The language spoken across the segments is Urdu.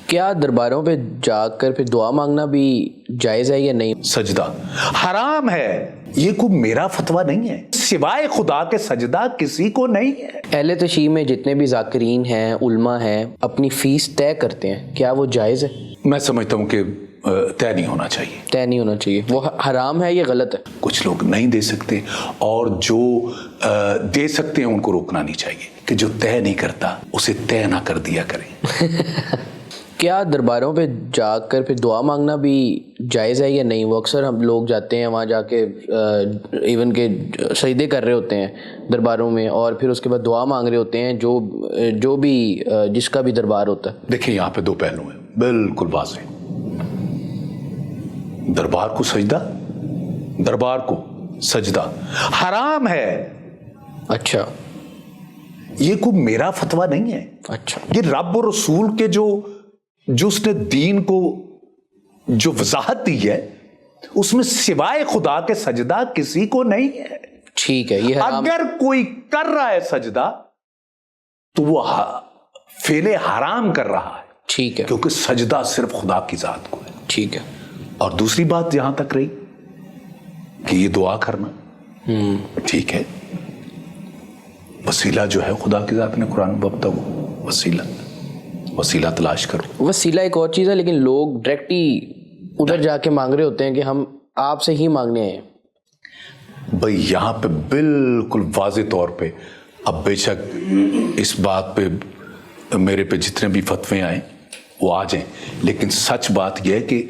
کیا درباروں پہ جا کر پھر دعا مانگنا بھی جائز ہے یا نہیں؟ سجدہ حرام ہے، یہ کوئی میرا فتویٰ نہیں ہے، سوائے خدا کے سجدہ کسی کو نہیں ہے۔ اہل تشیع میں جتنے بھی ذاکرین ہیں، علماء ہیں، اپنی فیس طے کرتے ہیں، کیا وہ جائز ہے؟ میں سمجھتا ہوں کہ طے نہیں ہونا چاہیے، طے نہیں ہونا چاہیے، وہ حرام ہے یا غلط ہے؟ کچھ لوگ نہیں دے سکتے اور جو دے سکتے ہیں ان کو روکنا نہیں چاہیے کہ جو طے نہیں کرتا اسے طے نہ کر دیا کریں۔ کیا درباروں پہ جا کر پھر دعا مانگنا بھی جائز ہے یا نہیں؟ وہ اکثر ہم لوگ جاتے ہیں وہاں جا کے ایون کہ سجدے کر رہے ہوتے ہیں درباروں میں، اور پھر اس کے بعد دعا مانگ رہے ہوتے ہیں جو بھی جس کا بھی دربار ہوتا ہے۔ دیکھیں یہاں پہ دو پہلو ہیں بالکل واضح، دربار کو سجدہ، دربار کو سجدہ حرام ہے۔ اچھا، یہ کوئی میرا فتویٰ نہیں ہے، اچھا، یہ رب و رسول کے جو اس نے دین کو جو وضاحت دی ہے اس میں سوائے خدا کے سجدہ کسی کو نہیں ہے۔ ٹھیک ہے، یہ حرام۔ اگر کوئی کر رہا ہے سجدہ تو وہ فعل حرام کر رہا ہے، ٹھیک ہے، کیونکہ سجدہ صرف خدا کی ذات کو ہے۔ ٹھیک ہے۔ اور اور دوسری بات جہاں تک رہی کہ یہ دعا کرنا، ٹھیک ہے، وسیلہ جو ہے خدا کی ذات نے قرآن وابتغوا وسیلہ تلاش کرو۔ وسیلہ ایک اور چیز ہے، لیکن لوگ ڈائریکٹ ہی ادھر جا کے مانگ رہے ہوتے ہیں کہ ہم آپ سے ہی مانگنے ہیں۔ بھئی یہاں پہ بالکل واضح طور پہ، اب بے شک اس بات پہ میرے پہ جتنے بھی فتوے آئیں وہ آ جائیں، لیکن سچ بات یہ ہے کہ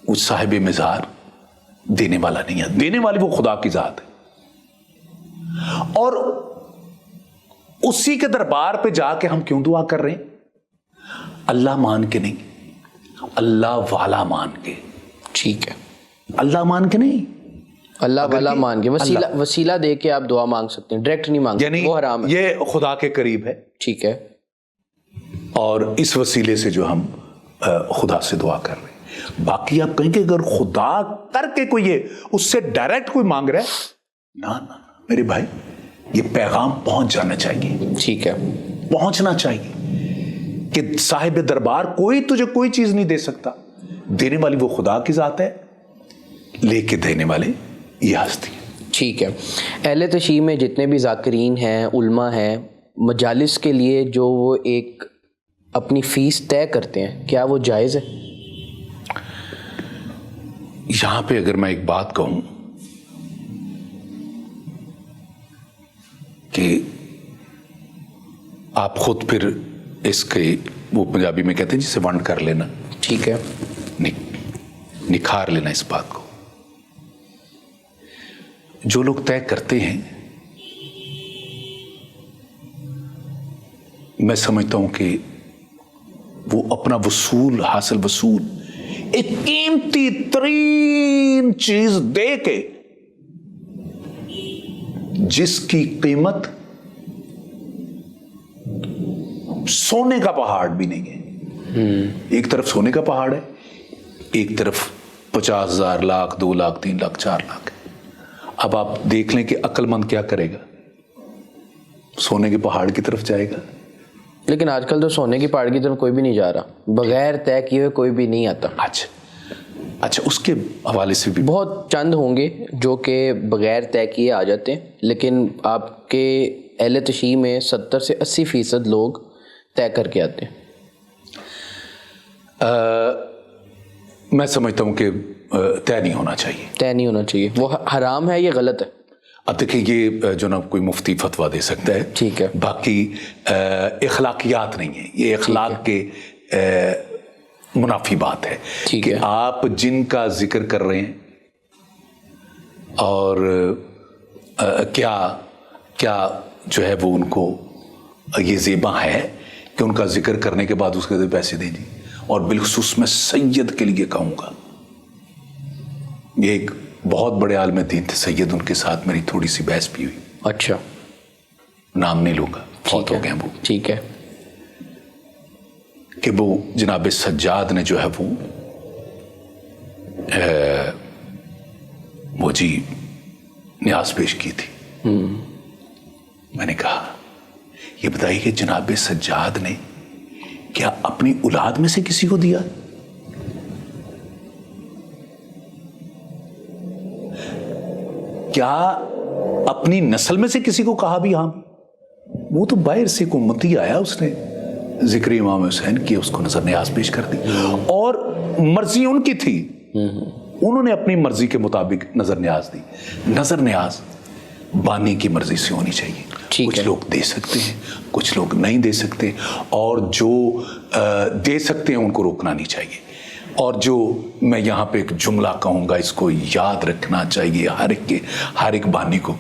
اس صاحب مزار دینے والا نہیں ہے، دینے والی وہ خدا کی ذات ہے، اور اسی کے دربار پہ جا کے ہم کیوں دعا کر رہے ہیں؟ اللہ مان کے نہیں، اللہ والا مان کے۔ ٹھیک ہے، اللہ مان کے نہیں، اللہ والا مان کے، وسیلہ دے کے آپ دعا مانگ سکتے ہیں، ڈائریکٹ نہیں مانگ سکتے، وہ حرام ہے۔ یہ خدا کے قریب ہے، ٹھیک ہے، اور اس وسیلے سے جو ہم خدا سے دعا کر رہے ہیں۔ باقی آپ کہیں کہ اگر خدا کر کے کوئی اس سے ڈائریکٹ کوئی مانگ رہا ہے، نہ میرے بھائی، یہ پیغام پہنچ جانا چاہیے، ٹھیک ہے، پہنچنا چاہیے کہ صاحب دربار کوئی تجھے کوئی چیز نہیں دے سکتا، دینے والی وہ خدا کی ذات ہے، لے کے دینے والے یہ ہستی ہے۔ ٹھیک ہے۔ اہل تشیع میں جتنے بھی ذاکرین ہیں، علماء ہیں، مجالس کے لیے جو وہ ایک اپنی فیس طے کرتے ہیں، کیا وہ جائز ہے؟ یہاں پہ اگر میں ایک بات کہوں کہ آپ خود پھر اس کے وہ پنجابی میں کہتے ہیں جسے ونڈ کر لینا، ٹھیک ہے، نکھار لینا اس بات کو۔ جو لوگ طے کرتے ہیں، میں سمجھتا ہوں کہ وہ اپنا وصول ایک قیمتی ترین چیز دے کے، جس کی قیمت سونے کا پہاڑ بھی نہیں ہے، ایک طرف سونے کا پہاڑ ہے، ایک طرف 50,000 لاکھ 2 لاکھ 3 لاکھ 4 لاکھ ہے۔ اب آپ دیکھ لیں کہ عقل مند کیا کرے گا، سونے کے پہاڑ کی طرف جائے گا۔ لیکن آج کل تو سونے کی پہاڑ کی طرف کوئی بھی نہیں جا رہا، بغیر طے کیے ہوئے کوئی بھی نہیں آتا۔ اچھا اس کے حوالے سے بھی بہت چند ہوں گے جو کہ بغیر طے کیے آ جاتے ہیں، لیکن آپ کے اہل تشیع میں 70 سے 80% لوگ طے کر کے آتے ہیں۔ میں سمجھتا ہوں کہ طے نہیں ہونا چاہیے، طے نہیں ہونا چاہیے، وہ حرام ہے یا غلط ہے؟ اب دیکھیں یہ جو نا کوئی مفتی فتویٰ دے سکتا ہے، ٹھیک ہے، باقی اخلاقیات نہیں ہے، یہ اخلاق کے منافی بات ہے کہ آپ جن کا ذکر کر رہے ہیں اور کیا جو ہے وہ ان کو یہ زیبا ہے کہ ان کا ذکر کرنے کے بعد اس کے پیسے دیں گے، اور بالخصوص میں سید کے لیے کہوں گا، یہ ایک بہت بڑے عالم دین تھے سید، ان کے ساتھ میری تھوڑی سی بحث بھی ہوئی۔ اچھا، نام نہیں لوں گا، فوت ہو گئے وہ، ٹھیک ہے، کہ وہ جناب سجاد نے جو ہے وہ جی نیاز پیش کی تھی۔ میں نے کہا یہ بتائیے کہ جناب سجاد نے کیا اپنی اولاد میں سے کسی کو دیا؟ کیا اپنی نسل میں سے کسی کو کہا بھی؟ ہاں وہ تو باہر سے کوئی امتی آیا, اس نے ذکر امام حسین کی, اس کو نظر نیاز پیش کر دی, اور مرضی ان کی تھی, انہوں نے اپنی مرضی کے مطابق نظر نیاز دی. نظر نیاز بانی کی مرضی سے ہونی چاہیے. کچھ لوگ دے سکتے ہیں, کچھ لوگ نہیں دے سکتے, اور جو دے سکتے ہیں ان کو روکنا نہیں چاہیے. اور جو میں یہاں پہ ایک جملہ کہوں گا, اس کو یاد رکھنا چاہیے ہر ایک بانی کو,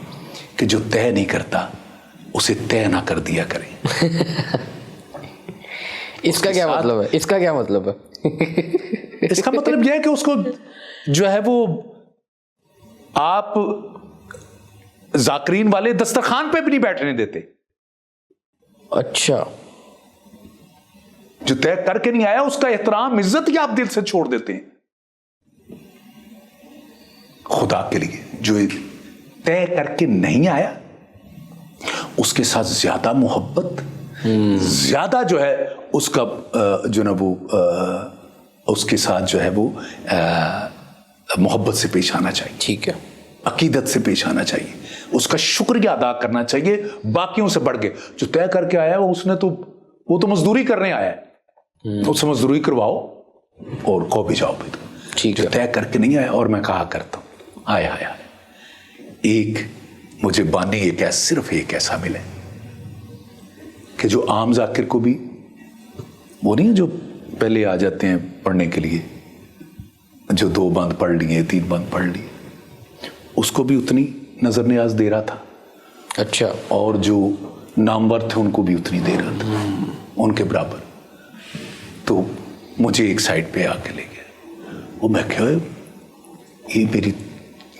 کہ جو طے نہیں کرتا اسے طے نہ کر دیا کریں. اس کا کیا مطلب ہے؟ اس کا کیا مطلب ہے؟ اس کا مطلب یہ ہے کہ اس کو جو ہے وہ آپ ذاکرین والے دسترخوان پہ بھی نہیں بیٹھنے دیتے. اچھا, جو طے کر کے نہیں آیا اس کا احترام عزت ہی آپ دل سے چھوڑ دیتے ہیں. خدا کے لیے جو طے کر کے نہیں آیا اس کے ساتھ زیادہ محبت, زیادہ جو ہے اس کا جو نا وہ اس کے ساتھ جو ہے وہ محبت سے پیش آنا چاہیے. ٹھیک ہے, عقیدت سے پیش آنا چاہیے, اس کا شکریہ ادا کرنا چاہیے باقیوں سے بڑھ کے. جو طے کر کے آیا اس نے تو وہ تو مزدوری کرنے آیا ہے, اس سے مزدوری کرواؤ اور کو بھی جاؤ. ٹھیک ہے, جو طے کر کے نہیں آیا. اور میں کہا کرتا ہوں آیا ایک مجھے بانی صرف ایک ایسا ملے کہ جو عام ذاکر کو بھی, وہ نہیں جو پہلے آ جاتے ہیں پڑھنے کے لیے, جو 2 بند پڑھ لیے 3 بند پڑھ لیے, اس کو بھی اتنی نظر نیاز دے رہا تھا. اچھا, اور جو نامور تھے ان کو بھی اتنی دے رہا تھا, ان کے برابر. تو مجھے ایک سائڈ پہ آ کے لے گیا. وہ میں کہا یہ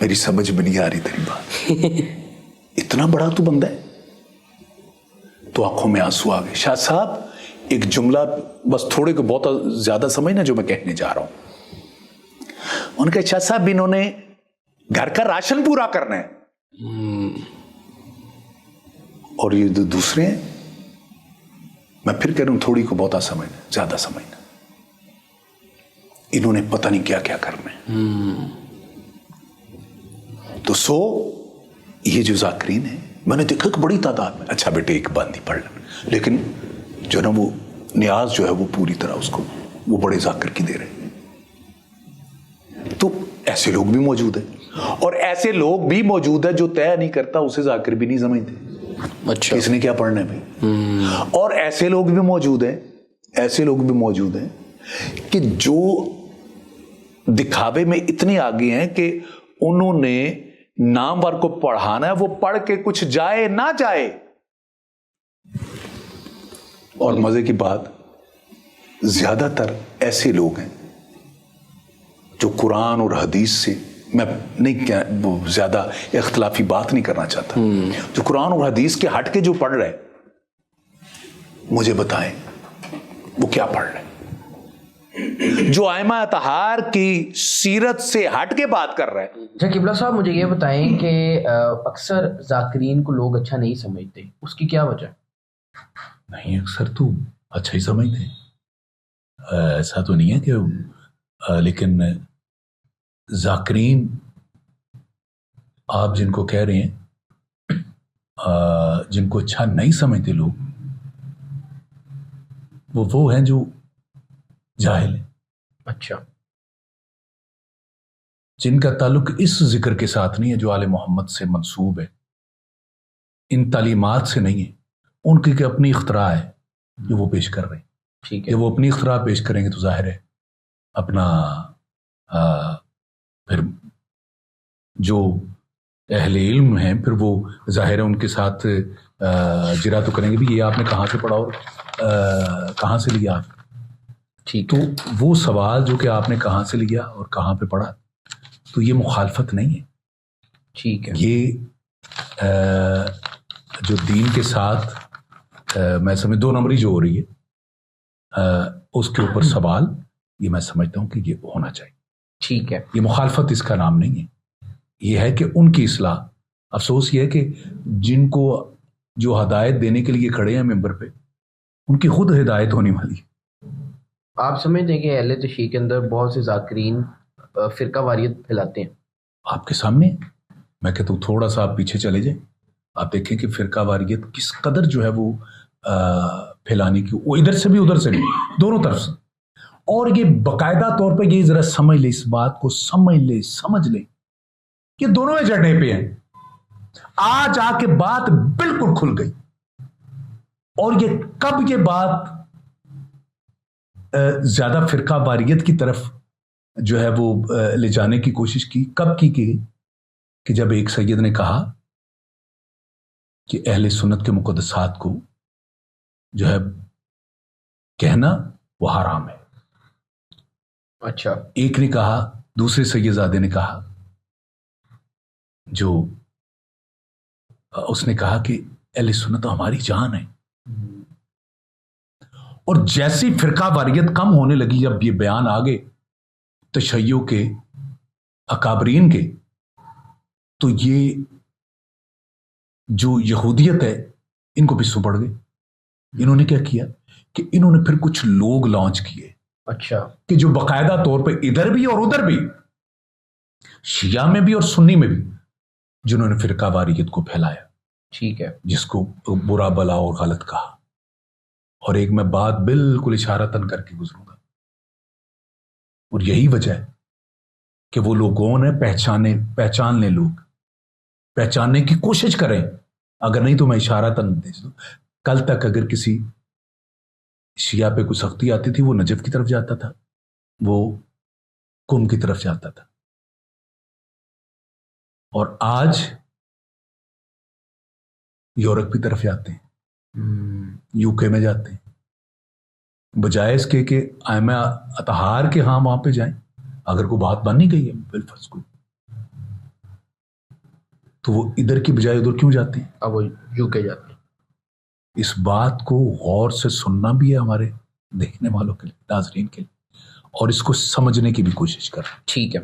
میری سمجھ میں نہیں آ رہی تیری بات, اتنا بڑا تو بندہ ہے. تو آنکھوں میں آنسو آ گئے. شاہ صاحب ایک جملہ بس تھوڑے کو بہت زیادہ سمجھنا جو میں کہنے جا رہا ہوں. ان کے شاہ صاحب انہوں نے گھر کا راشن پورا کرنا ہے, اور یہ دوسرے ہیں, میں پھر کہہ رہا ہوں تھوڑی کو بہت سمجھنا, زیادہ سمجھنا, انہوں نے پتہ نہیں کیا کیا کرنا ہے. تو یہ جو ذاکرین ہیں میں نے دیکھا کہ بڑی تعداد میں, اچھا بیٹے ایک بند ہی پڑھ لیں, لیکن جو نا وہ نیاز جو ہے وہ پوری طرح اس کو وہ بڑے ذاکر کی دے رہے ہیں. تو ایسے لوگ بھی موجود ہیں, اور ایسے لوگ بھی موجود ہیں جو طے نہیں کرتا اسے ذاکر بھی نہیں سمجھتے. اچھا, اس نے کیا پڑھنا ہے بھائی. اور ایسے لوگ بھی موجود ہیں کہ جو دکھاوے میں اتنے آگے ہیں کہ انہوں نے نامور کو پڑھانا ہے, وہ پڑھ کے کچھ جائے نہ جائے. اور مزے کی بات, زیادہ تر ایسے لوگ ہیں جو قرآن اور حدیث سے, میں نہیں زیادہ اختلافی بات نہیں کرنا چاہتا, جو قرآن اور حدیث کے ہٹ کے جو پڑھ رہے, مجھے بتائیں وہ کیا پڑھ رہے ہیں. جو ائمہ اطہار کی سیرت سے ہٹ کے بات کر رہے ہیں. اچھا قبلہ صاحب مجھے یہ بتائیں کہ اکثر ذاکرین کو لوگ اچھا نہیں سمجھتے, اس کی کیا وجہ؟ نہیں, اکثر تو اچھا ہی سمجھتے ہیں, ایسا تو نہیں ہے کہ, لیکن ذاکرین آپ جن کو کہہ رہے ہیں, جن کو اچھا نہیں سمجھتے لوگ, وہ ہیں جو جاہل ہیں. اچھا, جن کا تعلق اس ذکر کے ساتھ نہیں ہے جو آل محمد سے منسوب ہے, ان تعلیمات سے نہیں ہے, ان کی اپنی اختراع ہے جو وہ پیش کر رہے ہیں. ٹھیک ہے, وہ اپنی اختراع پیش کریں گے تو ظاہر ہے اپنا پھر جو اہل علم ہیں پھر وہ ظاہر ہے ان کے ساتھ جرا تو کریں گے بھی یہ آپ نے کہاں سے پڑھا اور کہاں سے لیا. ٹھیک, تو وہ سوال جو کہ آپ نے کہاں سے لیا اور کہاں پہ پڑھا, تو یہ مخالفت نہیں ہے. ٹھیک ہے, یہ جو دین کے ساتھ میں سمجھ 2 نمبری جو ہو رہی ہے اس کے اوپر سوال, یہ میں سمجھتا ہوں کہ یہ ہونا چاہیے. ٹھیک ہے, یہ مخالفت اس کا نام نہیں ہے, یہ ہے کہ ان کی اصلاح. افسوس یہ ہے کہ جن کو جو ہدایت دینے کے لیے کھڑے ہیں ممبر پہ, ان کی خود ہدایت ہونے والی ہے. آپ سمجھتے ہیں کہ اہل تشیع کے اندر بہت سے ذاکرین فرقہ واریت پھیلاتے ہیں؟ آپ کے سامنے میں کہتا ہوں تھوڑا سا آپ پیچھے چلے جائیں, آپ دیکھیں کہ فرقہ واریت کس قدر جو ہے وہ پھیلانے کی, وہ ادھر سے بھی ادھر سے بھی, دونوں طرف سے. اور یہ باقاعدہ طور پہ یہ ذرا سمجھ لے, اس بات کو سمجھ لے کہ دونوں ایجنڈے پہ ہیں. آج آ کے بات بالکل کھل گئی. اور یہ کب یہ بات زیادہ فرقہ واریت کی طرف جو ہے وہ لے جانے کی کوشش کی, کب کی گئی؟ کہ جب ایک سید نے کہا کہ اہل سنت کے مقدسات کو جو ہے کہنا وہ حرام ہے. اچھا. ایک نے کہا, دوسرے سید زادے نے کہا, جو اس نے کہا کہ اہل سنت ہماری جان ہے. اور جیسی فرقہ واریت کم ہونے لگی, جب یہ بیان آگے تشیع کے اکابرین کے, تو یہ جو یہودیت ہے ان کو پسو پڑ گئے. انہوں نے کیا کیا کہ انہوں نے پھر کچھ لوگ لانچ کیے. اچھا. کہ جو باقاعدہ طور پہ ادھر بھی اور ادھر بھی, شیعہ میں بھی اور سنی میں بھی, جنہوں نے فرقہ واریت کو پھیلایا. ٹھیک ہے. جس کو برا بلا اور غلط کہا. اور ایک میں بات بالکل اشارتاً کر کے گزروں گا, اور یہی وجہ ہے کہ وہ لوگوں نے پہچان لیں, لوگ پہچاننے کی کوشش کریں. اگر نہیں تو میں اشارتاً دے دوں. کل تک اگر کسی شیعہ پہ کوئی سختی آتی تھی, وہ نجف کی طرف جاتا تھا, وہ قم کی طرف جاتا تھا. اور آج یورپ کی طرف جاتے ہیں, یو کے میں جاتے ہیں, بجائے اس کے کہ ائمہ اطہار کے ہاں وہاں پہ جائیں. اگر کوئی بات بن نہیں گئی ہے بالفرض کو, تو وہ ادھر کی بجائے ادھر کیوں جاتے ہیں؟ اب وہ یو کے جاتے ہیں. اس بات کو غور سے سننا بھی ہے ہمارے دیکھنے والوں کے لیے, ناظرین کے لیے, اور اس کو سمجھنے کی بھی کوشش کریں. ٹھیک ہے.